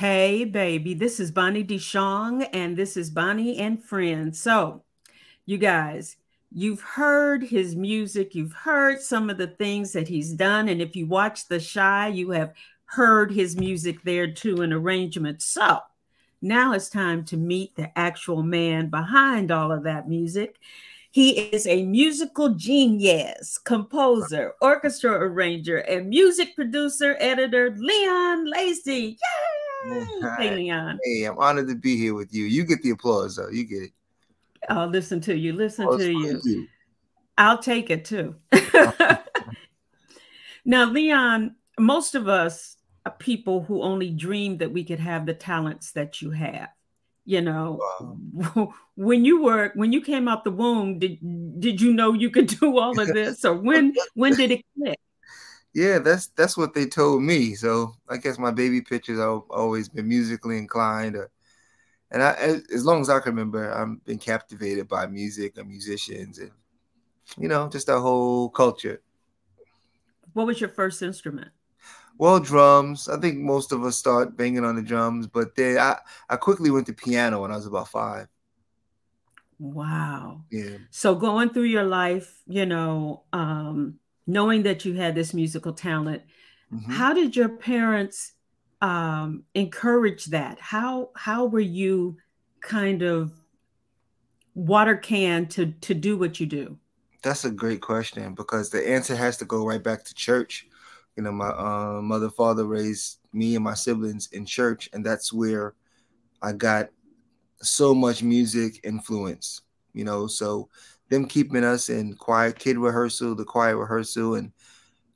Hey, baby, this is Bonnie DeShong, and this is Bonnie and Friends. So, you guys, you've heard his music, you've heard some of the things that he's done, and if you watch The Shy, you have heard his music there too, an arrangement. So, now it's time to meet the actual man behind all of that music. He is a musical genius, composer, orchestra arranger, and music producer, editor, Leon Lacey. Yay! Hey, Hi. Leon. Hey, I'm honored to be here with you. You get the applause, though. You get it. I'll listen to you. Listen Oh, it's to for you. you. I'll take it too. Now, Leon, most of us are people who only dreamed that we could have the talents that you have. You know, Wow. when you came out the womb, did you know you could do all of this, or when did it click? Yeah, that's what they told me. So I guess my baby pictures, I've always been musically inclined, and as long as I can remember, I've been captivated by music and musicians, and just that whole culture. What was your first instrument? Well, drums. I think most of us start banging on the drums, but then I quickly went to piano when I was about 5. Wow. Yeah. So going through your life, knowing that you had this musical talent, Hmm. how did your parents encourage that? How were you kind of water can to do what you do? That's a great question because the answer has to go right back to church. My mother, father raised me and my siblings in church, and that's where I got so much music influence. So them keeping us in kid rehearsal, the choir rehearsal, and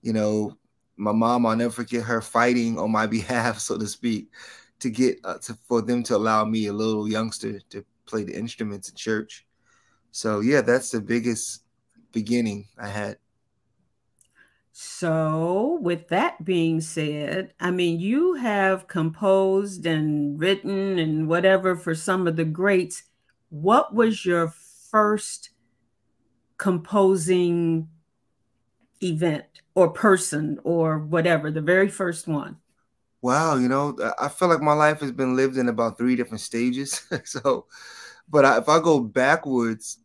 you know, my mom, I'll never forget her fighting on my behalf, so to speak, to get for them to allow me, a little youngster, to play the instruments in church. So yeah, that's the biggest beginning I had. So, with that being said, I mean, you have composed and written and whatever for some of the greats. What was your first composing event or person or whatever, the very first one? Wow, I feel like my life has been lived in about 3 different stages. So, but if I go backwards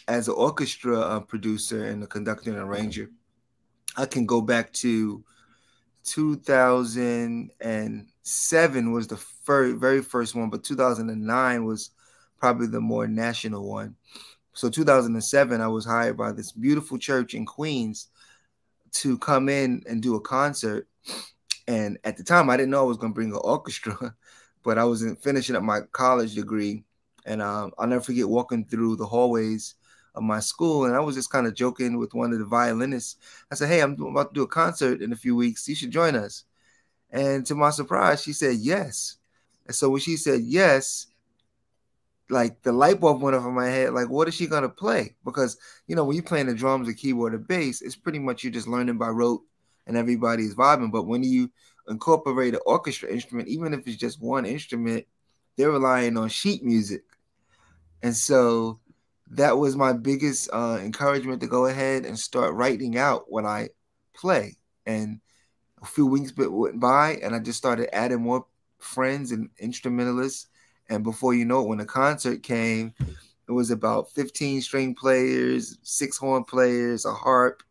as an orchestra producer and a conductor and arranger, I can go back to 2007 was the very first one, but 2009 was probably the more national one. So 2007, I was hired by this beautiful church in Queens to come in and do a concert. And at the time, I didn't know I was going to bring an orchestra, but I was finishing up my college degree. And I'll never forget walking through the hallways of my school. And I was just kind of joking with one of the violinists. I said, "Hey, I'm about to do a concert in a few weeks. You should join us." And to my surprise, she said yes. And so when she said yes, like the light bulb went off in my head. Like, what is she going to play? Because, when you're playing the drums, the keyboard, the bass, it's pretty much you're just learning by rote and everybody's vibing. But when you incorporate an orchestra instrument, even if it's just one instrument, they're relying on sheet music. And so that was my biggest encouragement to go ahead and start writing out what I play. And a few weeks went by, and I just started adding more friends and instrumentalists. And before you know it, when the concert came, it was about 15 string players, 6 horn players, a harp.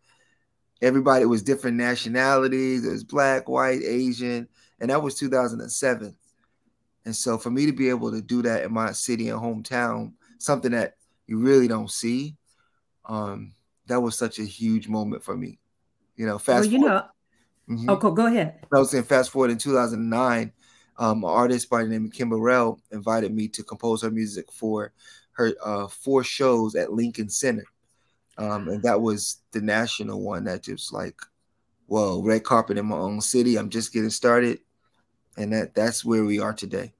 Everybody was different nationalities. It was black, white, Asian. And that was 2007. And so for me to be able to do that in my city and hometown, something that you really don't see, that was such a huge moment for me. Well, Fast forward. Mhm. go ahead. I was saying fast forward in 2009, an artist by the name of Kim Burrell invited me to compose her music for her 4 shows at Lincoln Center. And that was the national one that just like, whoa, red carpet in my own city. I'm just getting started. And that's where we are today.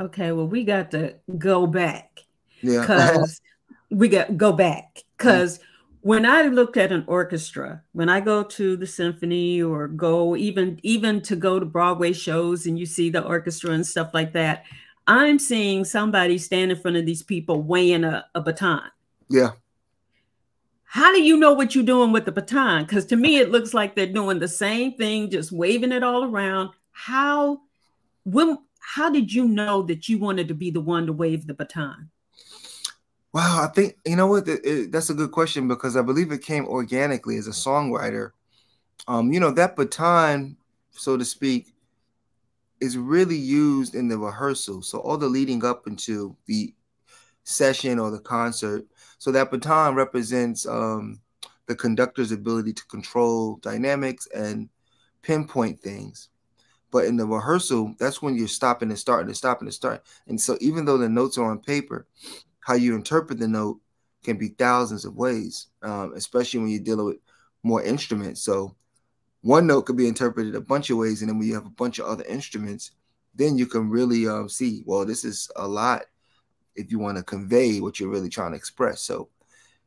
Okay, well, we got to go back Yeah. because because when I look at an orchestra, when I go to the symphony or go even to go to Broadway shows and you see the orchestra and stuff like that, I'm seeing somebody stand in front of these people weighing a baton. Yeah. How do you know what you're doing with the baton? Because to me, it looks like they're doing the same thing, just waving it all around. When how did you know that you wanted to be the one to wave the baton? Wow, I think, you know what, that's a good question, because I believe it came organically as a songwriter. You know, that baton, so to speak, is really used in the rehearsal. So all the leading up into the session or the concert. So that baton represents the conductor's ability to control dynamics and pinpoint things. But in the rehearsal, that's when you're stopping and starting and stopping and starting. And so even though the notes are on paper, how you interpret the note can be thousands of ways, especially when you're dealing with more instruments. So one note could be interpreted a bunch of ways, and then when you have a bunch of other instruments, then you can really see, well, this is a lot if you want to convey what you're really trying to express. So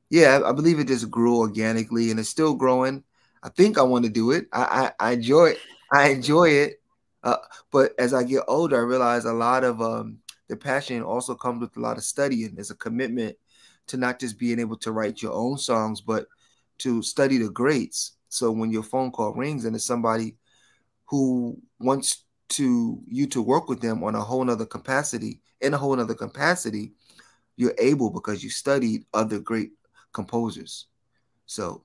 yeah, I believe it just grew organically, and it's still growing. I think I want to do it. I enjoy it. I enjoy it. But as I get older, I realize a lot of the passion also comes with a lot of studying. There's a commitment to not just being able to write your own songs, but to study the greats. So when your phone call rings and it's somebody who wants you to work with them on a whole nother capacity, you're able because you studied other great composers. So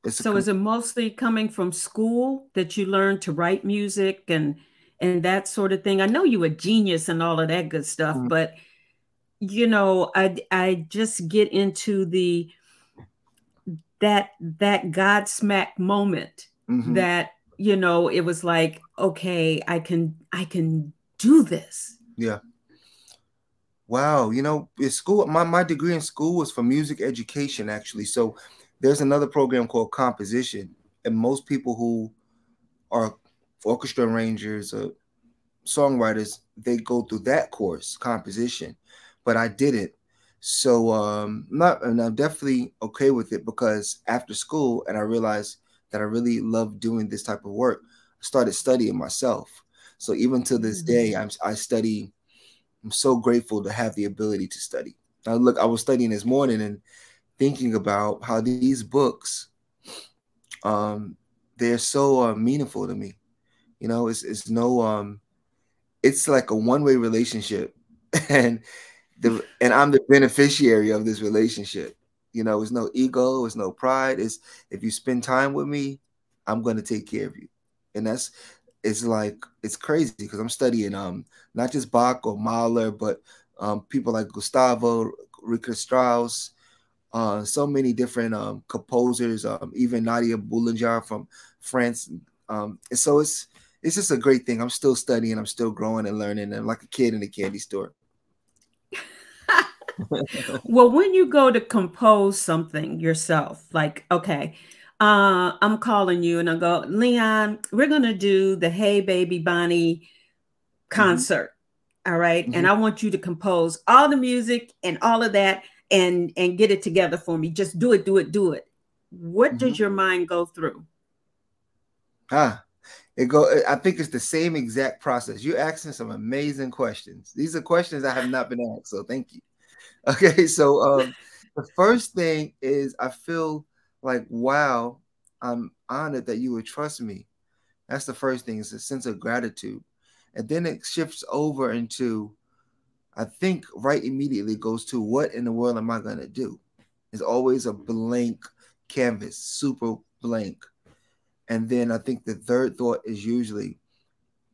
So is it mostly coming from school that you learned to write music and that sort of thing? I know you a genius and all of that good stuff, but you know, I just get into that Godsmack moment that, you know, it was like, okay, I can do this. Yeah. Wow. You know, in school, my degree in school was for music education, actually. So there's another program called composition. And most people who are orchestra arrangers or songwriters, they go through that course, composition. But I didn't. So and I'm definitely okay with it, because after school, and I realized that I really love doing this type of work, I started studying myself. So even to this day, I study. I'm so grateful to have the ability to study. Now, look, I was studying this morning and thinking about how these books, they're so meaningful to me. You know, it's no, it's like a one-way relationship, and I'm the beneficiary of this relationship. You know, it's no ego, it's no pride. It's, if you spend time with me, I'm going to take care of you, and it's like, it's crazy because I'm studying not just Bach or Mahler, but people like Gustavo, Richard Strauss, so many different composers, even Nadia Boulanger from France. And so it's just a great thing. I'm still studying, I'm still growing and learning, and like a kid in a candy store. Well, when you go to compose something yourself, like, okay, I'm calling you and I go, Leon, we're going to do the Hey Baby Bonnie concert. All right. And I want you to compose all the music and all of that and get it together for me. Just do it, do it, do it. What does your mind go through? I think it's the same exact process. You're asking some amazing questions. These are questions I have not been asked, so thank you. Okay, so the first thing is I feel like, wow, I'm honored that you would trust me. That's the first thing, is a sense of gratitude. And then it shifts over into, I think right immediately goes to, what in the world am I going to do? It's always a blank canvas, super blank. And then I think the third thought is usually,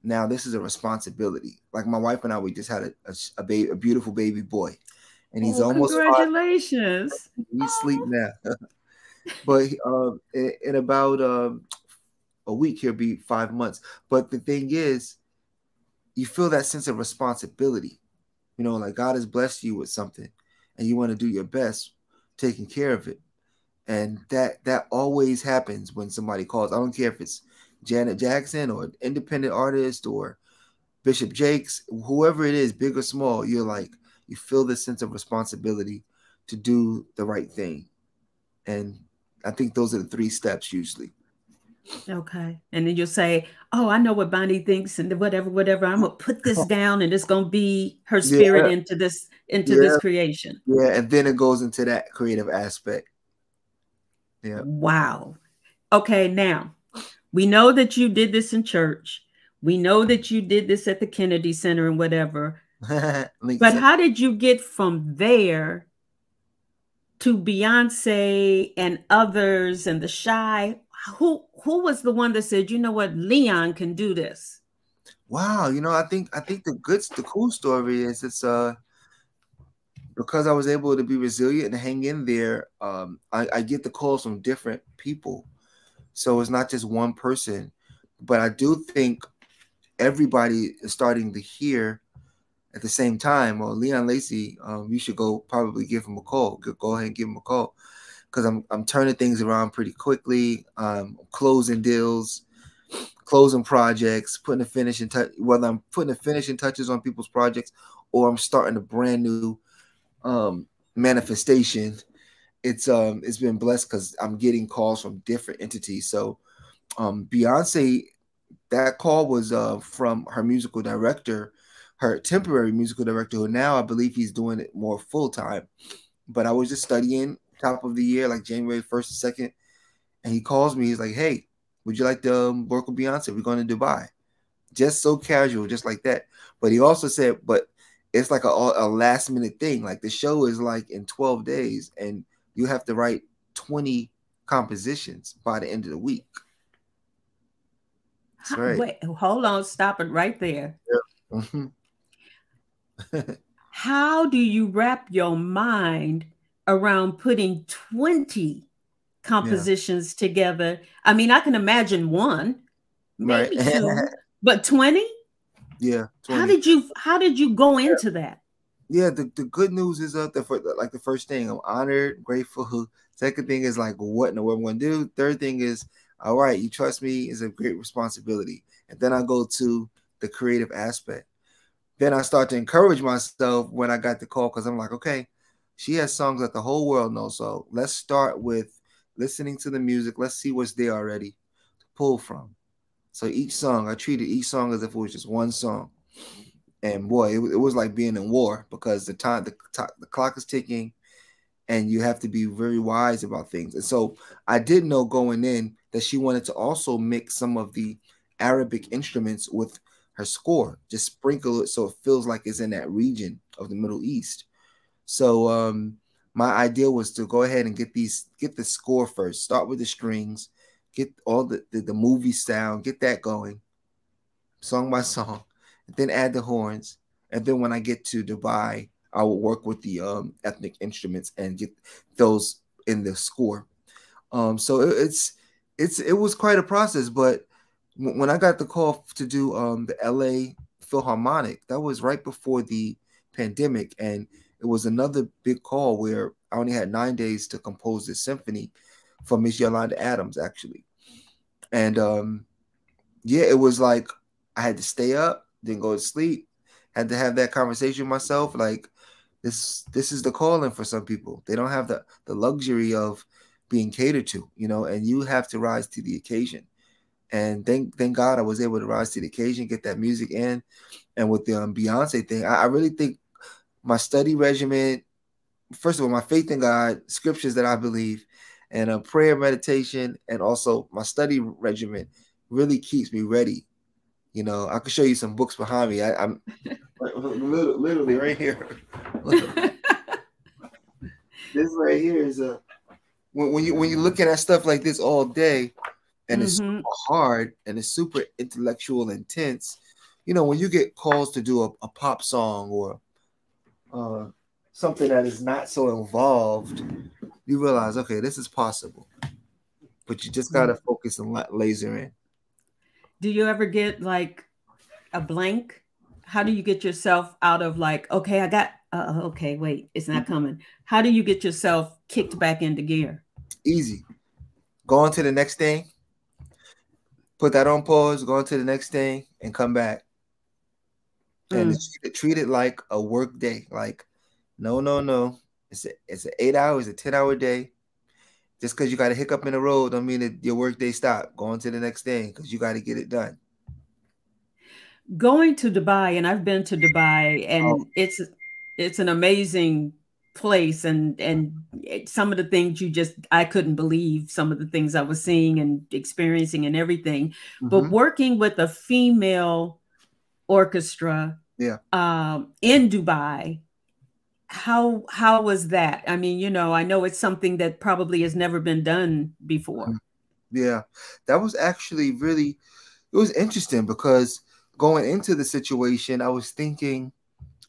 now this is a responsibility. Like my wife and I, we just had a beautiful baby boy. And he's almost 5. Congratulations. He's asleep now. But in about a week, he'll be 5 months. But the thing is, you feel that sense of responsibility. You know, like God has blessed you with something and you want to do your best taking care of it. And that always happens when somebody calls. I don't care if it's Janet Jackson or an independent artist or Bishop Jakes, whoever it is, big or small, you're like, you feel this sense of responsibility to do the right thing. And I think those are the 3 steps usually. Okay. And then you'll say, oh, I know what Bonnie thinks and whatever. I'm going to put this down and it's going to be her spirit into this creation. Yeah. And then it goes into that creative aspect. Yeah. Wow. Okay. Now we know that you did this in church. We know that you did this at the Kennedy Center and whatever. Lincoln But Center. how did you get from there to Beyonce and others and the Shy? Who was the one that said, you know what, Leon can do this? Wow, I think the cool story is it's because I was able to be resilient and hang in there. I get the calls from different people, so it's not just one person. But I do think everybody is starting to hear at the same time. Well, Leon Lacey, you should go probably give him a call. Go ahead and give him a call because I'm turning things around pretty quickly. Closing deals, closing projects, putting the finishing touch. Whether I'm putting the finishing touches on people's projects or I'm starting a brand new manifestation. It's been blessed because I'm getting calls from different entities. So Beyonce, that call was from her musical director, her temporary musical director, who now I believe he's doing it more full time. But I was just studying top of the year, like January 1st, 2nd, and he calls me. He's like, "Hey, would you like to work with Beyonce? We're going to Dubai." Just so casual, just like that. But he also said, "But it's like a last minute thing. Like the show is like in 12 days, and you have to write 20 compositions by the end of the week." That's right. Wait, hold on, stop it right there. Yeah. Mm-hmm. How do you wrap your mind around putting 20 Yeah. compositions together? I mean, I can imagine one, Right. maybe two, but 20? Yeah. How 20. did you go into that? Yeah. The good news is the first thing, I'm honored, grateful. Second thing is like, what in the world I'm going to do? Third thing is, all right, you trust me is a great responsibility. And then I go to the creative aspect. Then I start to encourage myself when I got the call because I'm like, okay, she has songs that the whole world knows. So let's start with listening to the music. Let's see what's there already to pull from. So each song, I treated each song as if it was just one song. And boy, it was like being in war because the clock is ticking and you have to be very wise about things. And so I did know going in that she wanted to also mix some of the Arabic instruments with her score, just sprinkle it so it feels like it's in that region of the Middle East. So my idea was to go ahead and get the score first, start with the strings, get all the movie sound, get that going, song by song, and then add the horns. And then when I get to Dubai, I will work with the ethnic instruments and get those in the score. So it was quite a process. But when I got the call to do the LA Philharmonic, that was right before the pandemic, and it was another big call where I only had 9 days to compose this symphony for Miss Yolanda Adams, actually. And yeah, it was like I had to stay up, didn't go to sleep, had to have that conversation with myself. Like this is the calling for some people. They don't have the luxury of being catered to, and you have to rise to the occasion. And thank God I was able to rise to the occasion, get that music in. And with the Beyonce thing, I really think my study regimen, first of all, my faith in God, scriptures that I believe, and a prayer meditation, and also my study regimen really keeps me ready. I can show you some books behind me. I'm literally right here. This right here is when you looking at stuff like this all day, and it's super hard and it's super intellectual, intense. When you get calls to do a pop song or something that is not so involved, you realize, okay, this is possible, but you just gotta focus and laser in. Do you ever get like a blank? How do you get yourself out of like, okay, I got, okay, wait, it's not coming. How do you get yourself kicked back into gear? Easy. Go on to the next thing. Put that on pause. Go on to the next thing and come back. And treat it like a work day. Like, no. It's an 8 hours, a 10-hour day. Just because you got a hiccup in the road don't mean that your work day stopped. Go on to the next thing because you got to get it done. Going to Dubai, and I've been to Dubai, and it's an amazing place, and some of the things I couldn't believe some of the things I was seeing and experiencing and everything. But Mm-hmm. working with a female orchestra Yeah. in Dubai, how was that? I mean, I know it's something that probably has never been done before. Mhm. Yeah. That was actually really, it was interesting because going into the situation, I was thinking,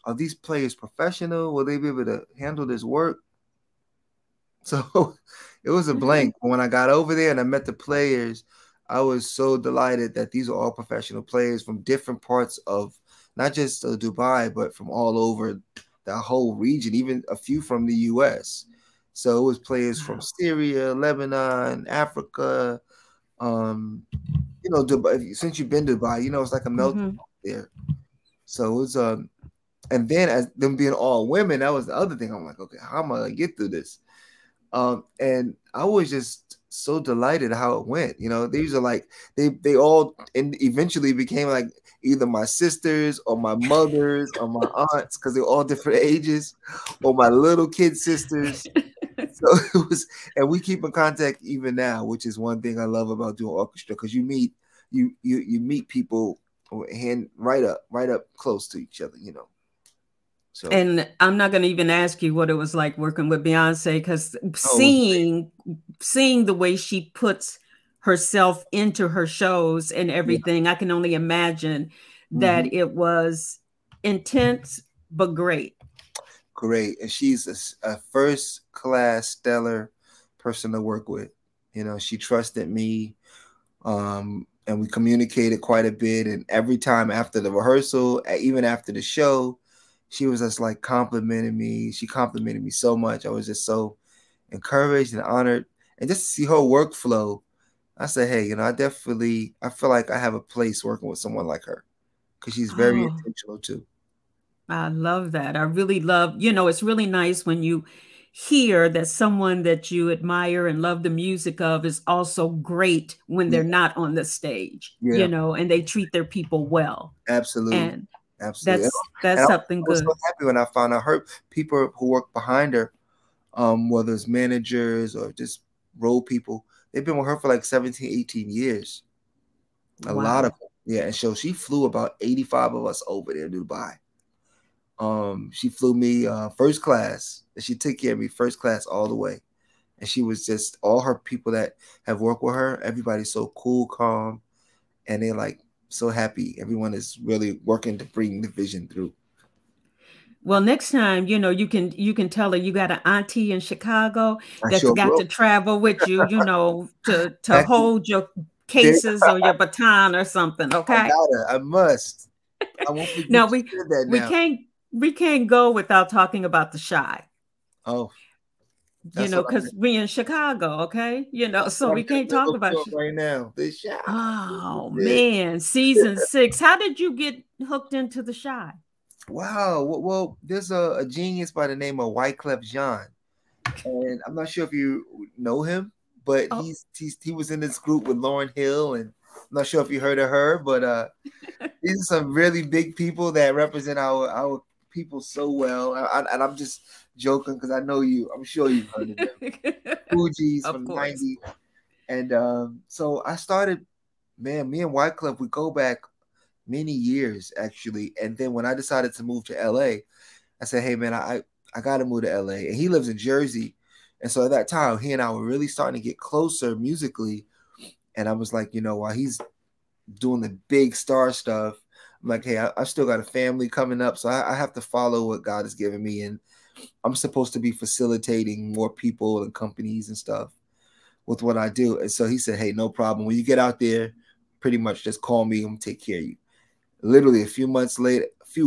are these players professional? Will they be able to handle this work? So it was a blank. When I got over there and I met the players, I was so delighted that these are all professional players from different parts of not just Dubai, but from all over the whole region, even a few from the US. So it was players from Wow. Syria, Lebanon, Africa. Dubai, since you've been to Dubai, it's like a melting Hmm. pot there. So it was and then as them being all women, that was the other thing. I'm like, okay, how am I gonna get through this? And I was just so delighted how it went. These are like they all and eventually became like either my sisters or my mothers or my aunts because they're all different ages, or my little kid sisters. So it was, and we keep in contact even now, which is one thing I love about doing orchestra because you meet people hand right up close to each other. So And I'm not going to even ask you what it was like working with Beyonce, because oh, it was great. seeing the way she puts herself into her shows and Yeah. everything, I can only imagine Mm-hmm. that it was intense but great. Great, and she's a first class stellar person to work with. She trusted me, and we communicated quite a bit. And every time after the rehearsal, even after the show, she was just like complimenting me. She complimented me so much. I was just so encouraged and honored, and just to see her workflow. I said, hey, I feel like I have a place working with someone like her because she's very Oh, intentional too. I love that. I really love, it's really nice when you hear that someone that you admire and love the music of is also great when Yeah, they're not on the stage, yeah, and they treat their people well. absolutely. And Absolutely. that's And something I was so good. happy when I found out her people who work behind her, whether it's managers or just role people, they've been with her for like 17, 18 years. A lot of Wow. them. Yeah. And so she flew about 85 of us over there to Dubai. She flew me first class, and she took care of me first class all the way. And she was just all her people that have worked with her, everybody's so cool, calm, and they're like so happy. Everyone is really working to bring the vision through. Well, next time, you can tell her you got an auntie in Chicago I that's sure got will. to travel with you, to Actually, hold your there, cases or your baton or something, I okay? gotta. I must. I won't forget Now you we said that we now. can't we can't go without talking about the Shy, Oh, that's what I'm. because we in Chicago, okay? That's So what I'm we in can't the talk middle about of right now. The shot. Oh man, season 6. How did you get hooked into the Shy? Wow. Well, there's a genius by the name of Wyclef Jean, and I'm not sure if you know him, but Oh, he was in this group with Lauren Hill, and I'm not sure if you heard of her, but these are some really big people that represent our people so well. And I'm just joking because I know you. I'm sure you've heard of them. Fuji's of from the course. 90s. And so I started, man, me and Wyclef, we go back many years actually. And then when I decided to move to LA, I said, hey, man, I got to move to LA. And he lives in Jersey. And so at that time, he and I were really starting to get closer musically. And I was like, while he's doing the big star stuff, I'm like, hey, I still got a family coming up. So I have to follow what God has given me. And I'm supposed to be facilitating more people and companies and stuff with what I do. And so he said, hey, no problem. When you get out there, pretty much just call me. I'm gonna take care of you. Literally a few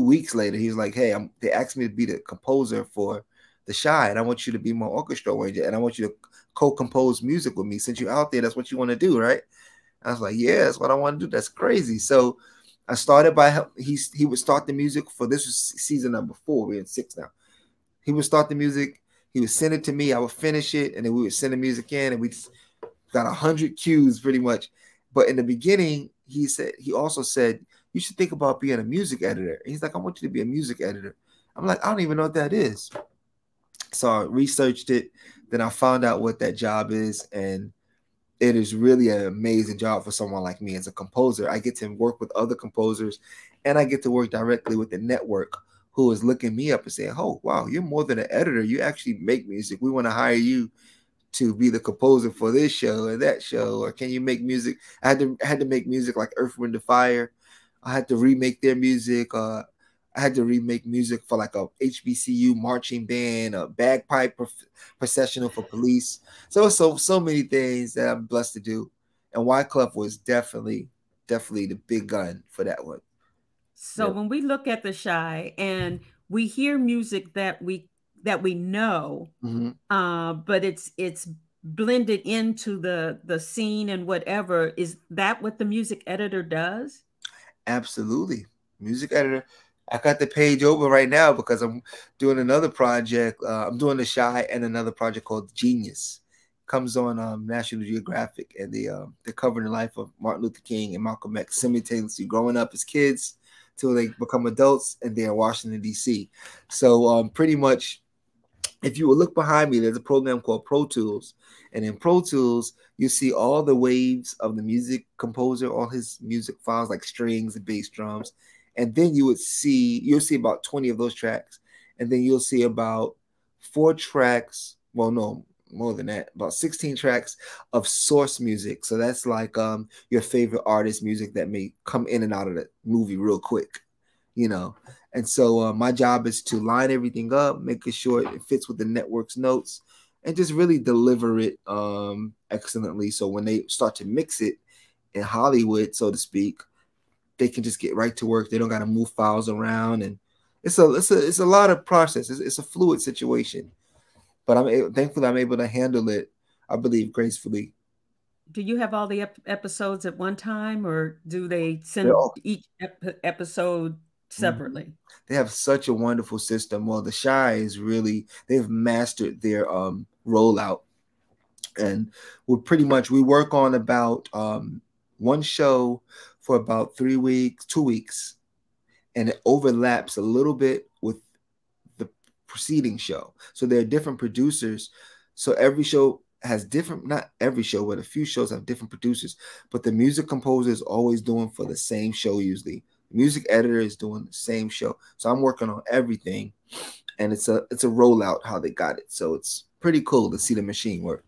weeks later, he was like, hey, they asked me to be the composer for The Shy, and I want you to be my orchestra arranger, and I want you to co-compose music with me. Since you're out there, that's what you want to do, right? I was like, yeah, that's what I want to do. That's crazy. So I started by he would start the music for this was season number 4. We're in 6 now. He would start the music. He would send it to me. I would finish it, and then we would send the music in, and we got 100 cues pretty much. But in the beginning, he also said you should think about being a music editor. And he's like, I want you to be a music editor. I'm like, I don't even know what that is. So I researched it. Then I found out what that job is, and it is really an amazing job for someone like me as a composer. I get to work with other composers, and I get to work directly with the network who is looking me up and saying, "Oh, wow, you're more than an editor. You actually make music. We want to hire you to be the composer for this show or that show, or can you make music?" I had to make music like Earth, Wind, and Fire. I had to remake their music. I had to remake music for like a HBCU marching band, a bagpipe processional for police. So many things that I'm blessed to do. And Wyclef was definitely the big gun for that one. So Yep. when we look at the Shy and we hear music that we know, Mm-hmm. but it's blended into the scene and whatever, is that what the music editor does? Absolutely. Music editor. I got the page over right now because I'm doing another project. I'm doing The Shy and another project called Genius. Comes on National Geographic, and they're covering the life of Martin Luther King and Malcolm X simultaneously growing up as kids till they become adults, and they're in Washington D.C. So pretty much, if you will look behind me, there's a program called Pro Tools. And in Pro Tools, you see all the waves of the music composer, all his music files like strings and bass drums. And then you'll see about 20 of those tracks. And then you'll see about 4 tracks, well, no, more than that, about 16 tracks of source music. So that's like your favorite artist music that may come in and out of the movie real quick, you know. And so my job is to line everything up, making sure it fits with the network's notes, and just really deliver it excellently. So when they start to mix it in Hollywood, so to speak, they can just get right to work. They don't got to move files around, and it's a lot of process. It's a fluid situation, but thankfully I'm able to handle it, I believe, gracefully. Do you have all the episodes at one time, or do they They're send all, each episode mhm. separately? They have such a wonderful system. Well, the Shy is really, they've mastered their rollout, and we work on about one show for about 3 weeks, 2 weeks, and it overlaps a little bit with the preceding show. So there are different producers. So every show has different, not every show, but a few shows have different producers. But the music composer is always doing for the same show usually. The music editor is doing the same show. So I'm working on everything, and it's a rollout how they got it. So it's pretty cool to see the machine work.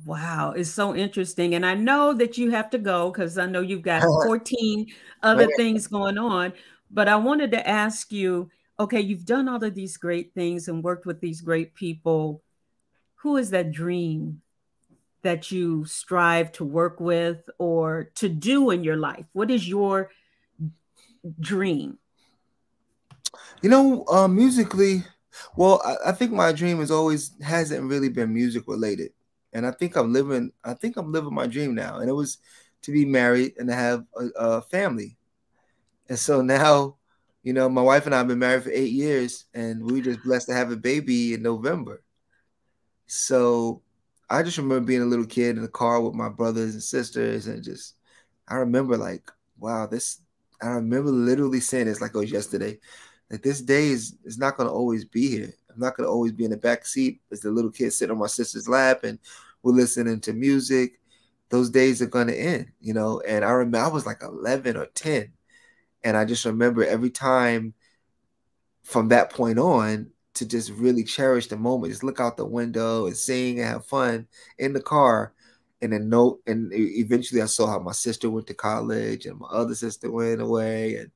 Wow, it's so interesting. And I know that you have to go because I know you've got 14 other things going on. But I wanted to ask you, okay, you've done all of these great things and worked with these great people. Who is that dream that you strive to work with or to do in your life? What is your dream? Musically, well, I think my dream is always hasn't really been music related, and I think I'm living my dream now, and it was to be married and to have a family. And so now, my wife and I have been married for 8 years, and we were just blessed to have a baby in November. So I just remember being a little kid in the car with my brothers and sisters, and just I remember like, wow, this. I remember literally saying this like it was yesterday. Like this day is not gonna always be here. I'm not gonna always be in the back seat as the little kid sitting on my sister's lap and we're listening to music. Those days are gonna end. And I remember I was like 11 or 10, and I just remember every time from that point on to just really cherish the moment. Just look out the window and sing and have fun in the car. And then eventually I saw how my sister went to college and my other sister went away.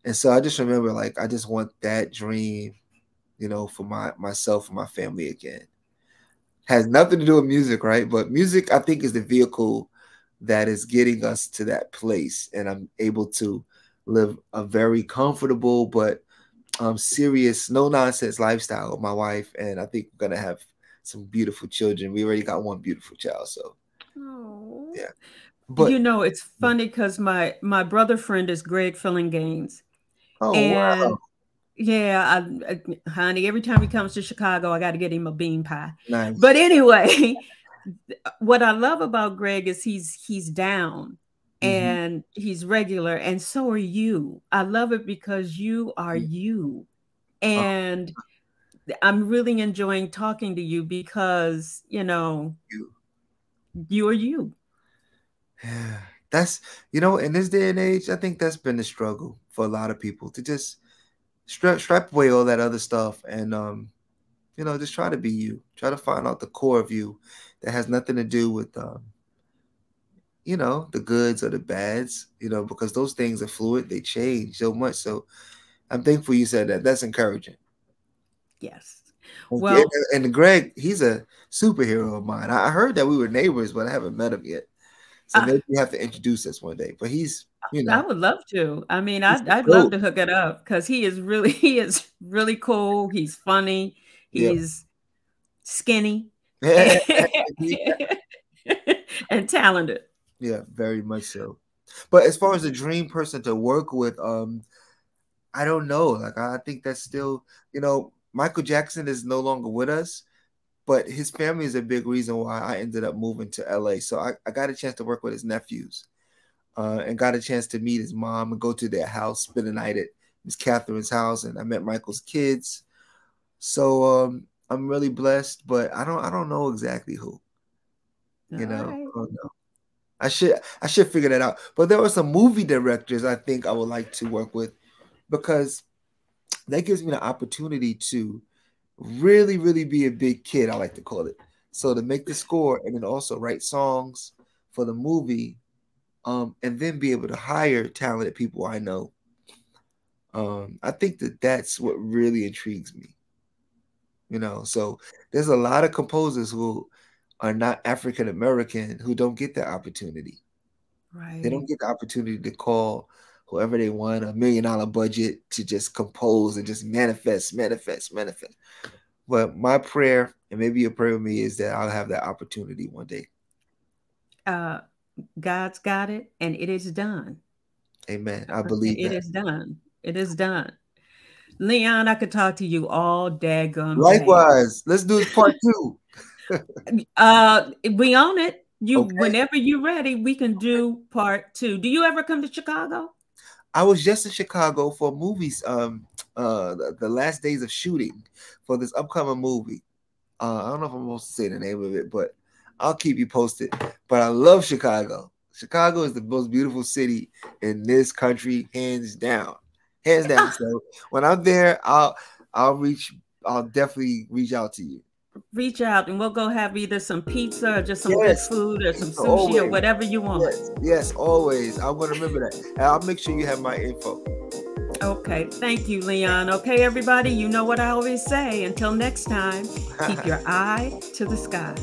And so I just remember like I just want that dream, for myself and my family again. Has nothing to do with music, right? But music, I think, is the vehicle that is getting us to that place. And I'm able to live a very comfortable but serious, no nonsense lifestyle with my wife, and I think we're gonna have some beautiful children. We already got one beautiful child, so Oh, yeah. But it's funny because my brother friend is Greg Filling Gaines. oh wow, And yeah, honey, every time he comes to Chicago, I got to get him a bean pie. nice. But anyway, what I love about Greg is he's down Mm-hmm. and he's regular, and so are you. I love it because you are you. Oh, And I'm really enjoying talking to you because, You. you are you. Yeah. That's, in this day and age, I think that's been the struggle for a lot of people to just strip away all that other stuff and just try to be you. Try to find out the core of you that has nothing to do with the goods or the bads, because those things are fluid, they change so much. So I'm thankful you said that. That's encouraging. Yes. Okay. Well, And Greg, he's a superhero of mine. I heard that we were neighbors, but I haven't met him yet. So I, maybe you have to introduce us one day. But he's, I would love to. I mean, he's I'd love dope. to hook it up because he is really cool. He's funny. Yeah. He's skinny Yeah, and talented. very much so. But as far as a dream person to work with, I don't know. Like I think that's still, Michael Jackson is no longer with us, but his family is a big reason why I ended up moving to LA. So I got a chance to work with his nephews, and got a chance to meet his mom and go to their house, spend the night at Miss Catherine's house, and I met Michael's kids. So I'm really blessed, but I don't know exactly who. All I right. don't know. I should figure that out. But there are some movie directors I think I would like to work with because that gives me the opportunity to really, really be a big kid, I like to call it. So to make the score and then also write songs for the movie, and then be able to hire talented people I know. I think that that's what really intrigues me. So there's a lot of composers who are not African American who don't get that opportunity. They don't Right. get the opportunity to call whoever they want $1 million budget to just compose and just manifest, manifest, manifest. But my prayer, and maybe your prayer with me, is that I'll have that opportunity one day. Uh, God's got it, and it is done. Amen. I Okay, believe it that. is done. It is done. Leon, I could talk to you all daggum day. Likewise, let's do part two. We own it. You, Okay. whenever you're ready, we can do part two. Do you ever come to Chicago? I was just in Chicago for movies, the last days of shooting for this upcoming movie. I don't know if I'm supposed to say the name of it, but I'll keep you posted. But I love Chicago. Chicago is the most beautiful city in this country, hands down. Hands down. So when I'm there, I'll definitely reach out to you. Reach out and we'll go have either some pizza or just some good Yes. food or some sushi or Always. whatever you want. Yes, always. I'm gonna remember that. And I'll make sure you have my info. Okay. Thank you, Leon. Okay, everybody, you know what I always say. Until next time, keep your eye to the sky.